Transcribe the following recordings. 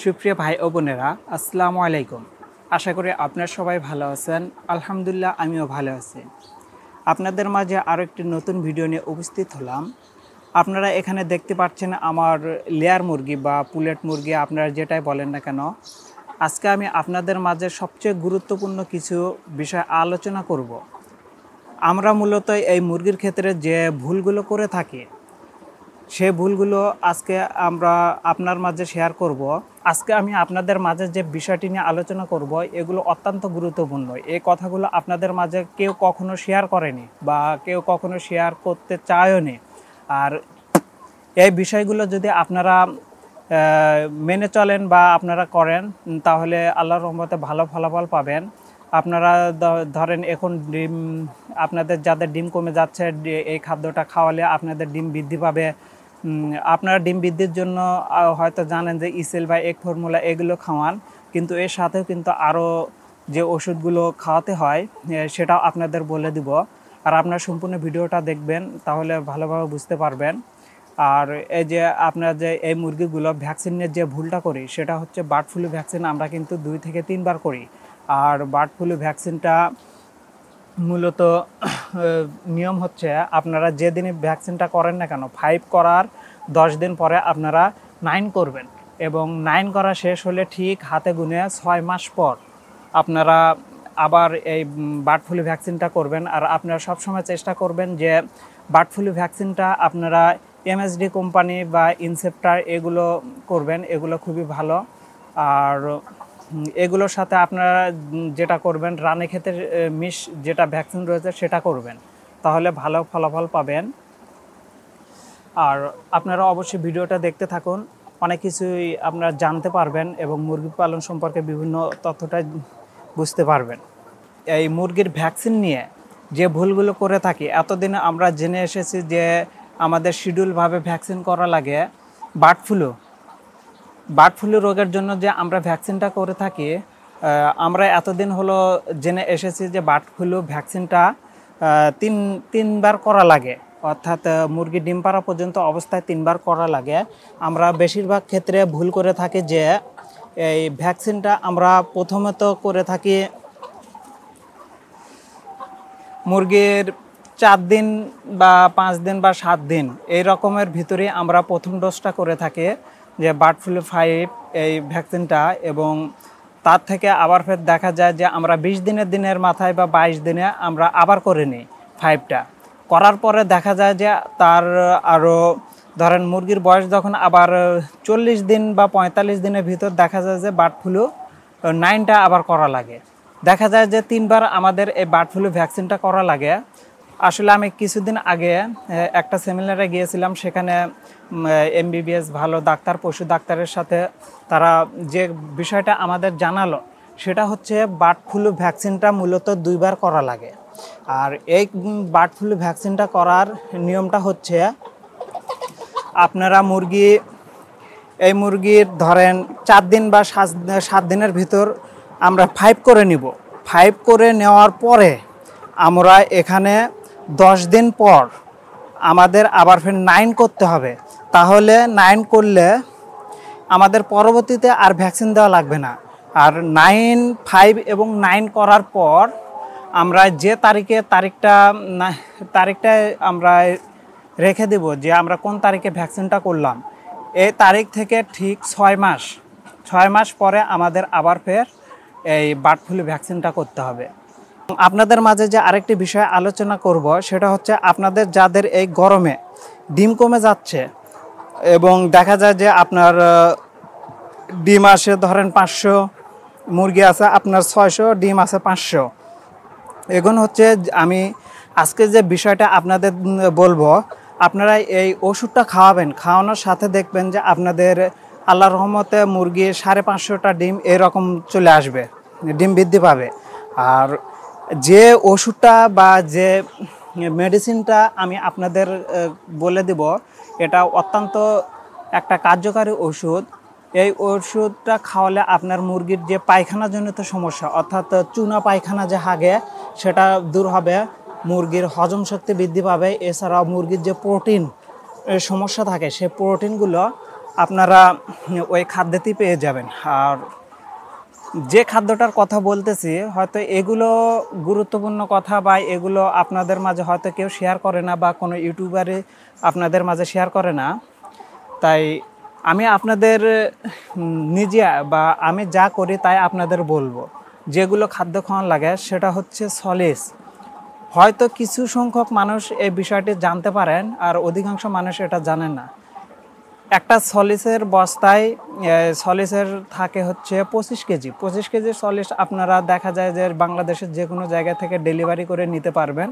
সুপ্রিয় ভাই ও বোনেরা, আসসালামু আলাইকুম। আশা করি আপনারা সবাই ভালো আছেন। আলহামদুলিল্লাহ, আমিও ভালো আছি। আপনাদের মাঝে আরও একটি নতুন ভিডিও নিয়ে উপস্থিত হলাম। আপনারা এখানে দেখতে পাচ্ছেন আমার লেয়ার মুরগি বা পুলেট মুরগি, আপনারা যেটাই বলেন না কেন। আজকে আমি আপনাদের মাঝে সবচেয়ে গুরুত্বপূর্ণ কিছু বিষয় আলোচনা করব। আমরা মূলত এই মুরগির ক্ষেত্রে যে ভুলগুলো করে থাকি, সে ভুলগুলো আজকে আমরা আপনার মাঝে শেয়ার করব। আজকে আমি আপনাদের মাঝে যে বিষয়টি নিয়ে আলোচনা করব, এগুলো অত্যন্ত গুরুত্বপূর্ণ। এই কথাগুলো আপনাদের মাঝে কেউ কখনো শেয়ার করেনি বা কেউ কখনো শেয়ার করতে চায়ও নি। আর এই বিষয়গুলো যদি আপনারা মেনে চলেন বা আপনারা করেন, তাহলে আল্লাহর রহমতে ভালো ফলাফল পাবেন। আপনারা ধরেন এখন ডিম, আপনাদের যাদের ডিম কমে যাচ্ছে, এই খাদ্যটা খাওয়ালে আপনাদের ডিম বৃদ্ধি পাবে। আপনারা ডিম বৃদ্ধির জন্য হয়তো জানেন যে ইসেল বা এগ ফর্মুলা এগুলো খাওয়ান, কিন্তু এর সাথেও কিন্তু আরও যে ওষুধগুলো খাওয়াতে হয় সেটাও আপনাদের বলে দিব। আর আপনারা সম্পূর্ণ ভিডিওটা দেখবেন, তাহলে ভালোভাবে বুঝতে পারবেন। আর এই যে আপনারা যে এই মুরগিগুলো ভ্যাকসিনের যে ভুলটা করি, সেটা হচ্ছে বার্ড ফ্লু ভ্যাকসিন আমরা কিন্তু 2 থেকে 3 বার করি। আর বার্ড ফ্লু ভ্যাকসিনটা মূলত নিয়ম হচ্ছে, আপনারা যেদিনই ভ্যাকসিনটা করেন না কেন, 5 করার 10 দিন পরে আপনারা 9 করবেন, এবং 9 করা শেষ হলে ঠিক হাতে গুনে 6 মাস পর আপনারা আবার এই বার্ড ফ্লু ভ্যাকসিনটা করবেন। আর আপনারা সবসময় চেষ্টা করবেন যে বার্ড ফ্লু ভ্যাকসিনটা আপনারা এমএসডি কোম্পানি বা ইনসেপ্টার এগুলো করবেন, এগুলো খুবই ভালো। আর এগুলোর সাথে আপনারা যেটা করবেন, রানীক্ষেতের মিশ যেটা ভ্যাকসিন রয়েছে সেটা করবেন, তাহলে ভালো ফলাফল পাবেন। আর আপনারা অবশ্যই ভিডিওটা দেখতে থাকুন, অনেক কিছুই আপনারা জানতে পারবেন এবং মুরগি পালন সম্পর্কে বিভিন্ন তথ্যটা বুঝতে পারবেন। এই মুরগির ভ্যাকসিন নিয়ে যে ভুলগুলো করে থাকি, এতদিনে আমরা জেনে এসেছি যে আমাদের শিডিউলভাবে ভ্যাকসিন করা লাগে। বার্ড ফ্লু রোগের জন্য যে আমরা ভ্যাকসিনটা করে থাকি, আমরা এতদিন হলো জেনে এসেছি যে বার্ড ফ্লু ভ্যাকসিনটা তিনবার করা লাগে, অর্থাৎ মুরগি ডিম পাড়া পর্যন্ত অবস্থায় 3 বার করা লাগে। আমরা বেশিরভাগ ক্ষেত্রে ভুল করে থাকি যে এই ভ্যাকসিনটা আমরা প্রথমত করে থাকি মুরগির 4 দিন বা 5 দিন বা 7 দিন এই রকমের ভিতরে আমরা প্রথম ডোজটা করে থাকি, যে বার্ড ফ্লু 5 এই ভ্যাকসিনটা। এবং তার থেকে আবার ফের দেখা যায় যে আমরা 20 দিনের মাথায় বা 22 দিনে আমরা আবার করে নিই 5টা। করার পরে দেখা যায় যে তার আরও ধরেন মুরগির বয়স যখন আবার 40 দিন বা 45 দিনের ভিতর দেখা যায় যে বার্ড ফ্লু 9টা আবার করা লাগে। দেখা যায় যে 3 বার আমাদের এই বার্ড ফ্লু ভ্যাকসিনটা করা লাগে। আসলে আমি কিছুদিন আগে একটা সেমিনারে গিয়েছিলাম, সেখানে এমবিবিএস ভালো ডাক্তার, পশু ডাক্তারের সাথে তারা যে বিষয়টা আমাদের জানালো, সেটা হচ্ছে বার্ড ফ্লু ভ্যাকসিনটা মূলত 2 বার করা লাগে। আর এই বার্ড ফ্লু ভ্যাকসিনটা করার নিয়মটা হচ্ছে, আপনারা এই মুরগির ধরেন 4 দিন বা 7 দিনের ভিতর আমরা 5 করে নিব। 5 করে নেওয়ার পরে আমরা এখানে 10 দিন পর আমাদের আবার ফের 9 করতে হবে। তাহলে 9 করলে আমাদের পরবর্তীতে আর ভ্যাকসিন দেওয়া লাগবে না। আর 9, 5 এবং 9 করার পর আমরা যে তারিখটা আমরা রেখে দেব যে আমরা কোন তারিখে ভ্যাকসিনটা করলাম, এই তারিখ থেকে ঠিক 6 মাস পরে আমাদের আবার ফের এই বার্ড ফ্লু ভ্যাকসিনটা করতে হবে। আপনাদের মাঝে যে আরেকটি বিষয় আলোচনা করব, সেটা হচ্ছে আপনাদের যাদের এই গরমে ডিম কমে যাচ্ছে এবং দেখা যায় যে আপনার ডিম আসে ধরেন 500, মুরগি আছে আপনার 600, ডিম আছে 500। এখন হচ্ছে আমি আজকে যে বিষয়টা আপনাদের বলবো, আপনারা এই ওষুধটা খাওয়ানোর সাথে দেখবেন যে আপনাদের আল্লাহর রহমতে মুরগি 550টা ডিম এরকম চলে আসবে, ডিম বৃদ্ধি পাবে। আর যে ওষুধটা বা যে মেডিসিনটা আমি আপনাদের বলে দেব, এটা অত্যন্ত একটা কার্যকারী ওষুধ। এই ওষুধটা খাওয়ালে আপনার মুরগির যে পায়খানাজনিত সমস্যা, অর্থাৎ চুনা পায়খানা যে হাগে, সেটা দূর হবে, মুরগির হজম শক্তি বৃদ্ধি পাবে। এছাড়াও মুরগির যে প্রোটিন সমস্যা থাকে, সেই প্রোটিনগুলো আপনারা ওই খাদ্যতেই পেয়ে যাবেন। আর যে খাদ্যটার কথা বলতেছি হয়তো এগুলো গুরুত্বপূর্ণ কথা বা এগুলো আপনাদের মাঝে হয়তো কেউ শেয়ার করে না বা কোনো ইউটিউবারে আপনাদের মাঝে শেয়ার করে না। তাই আমি আপনাদের নিজে বা আমি যা করি তাই আপনাদের বলবো। যেগুলো খাদ্য খাওয়ান লাগে সেটা হচ্ছে সলিস। হয়তো কিছু সংখ্যক মানুষ এই বিষয়টি জানতে পারেন আর অধিকাংশ মানুষ এটা জানেন না। একটা সলিসের বস্তায় সলিসের থাকে হচ্ছে 25 কেজি। 25 কেজি সলিস আপনারা দেখা যায় যে বাংলাদেশের যে কোনো জায়গা থেকে ডেলিভারি করে নিতে পারবেন।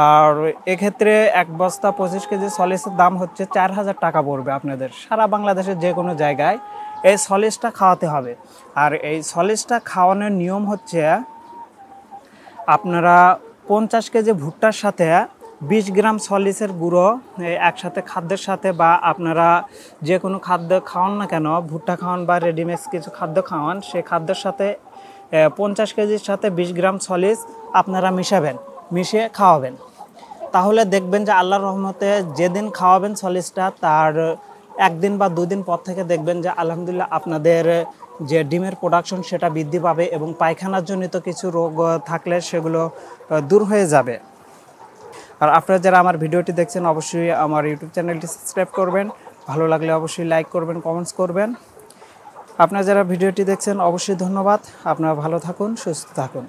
আর এক্ষেত্রে এক বস্তা 25 কেজি সলিসের দাম হচ্ছে 4000 টাকা পড়বে আপনাদের সারা বাংলাদেশের যে কোনো জায়গায়। এই সলিসটা খাওয়াতে হবে। আর এই সলিসটা খাওয়ানোর নিয়ম হচ্ছে আপনারা 50 কেজি ভুট্টার সাথে 20 গ্রাম সলিসের গুঁড়ো একসাথে খাদ্যের সাথে বা আপনারা যে কোনো খাদ্য খাওয়ান না কেন, ভুট্টা খাওয়ান বা রেডিমিক্স কিছু খাদ্য খাওয়ান, সেই খাদ্যের সাথে 50 কেজির সাথে 20 গ্রাম সলিস আপনারা মিশাবেন, মিশিয়ে খাওয়াবেন। তাহলে দেখবেন যে আল্লাহর রহমতে যেদিন খাওয়াবেন সলিসটা তার একদিন বা দুদিন পর থেকে দেখবেন যে আলহামদুলিল্লাহ আপনাদের যে ডিমের প্রোডাকশন সেটা বৃদ্ধি পাবে এবং পায়খানার জনিত কিছু রোগ থাকলে সেগুলো দূর হয়ে যাবে। আর আপনারা যারা আমার ভিডিওটি দেখছেন অবশ্যই আমার ইউটিউব চ্যানেলটি সাবস্ক্রাইব করবেন, ভালো লাগলে অবশ্যই লাইক করবেন, কমেন্টস করবেন। আপনারা যারা ভিডিওটি দেখছেন অবশ্যই ধন্যবাদ। আপনারা ভালো থাকুন, সুস্থ থাকুন।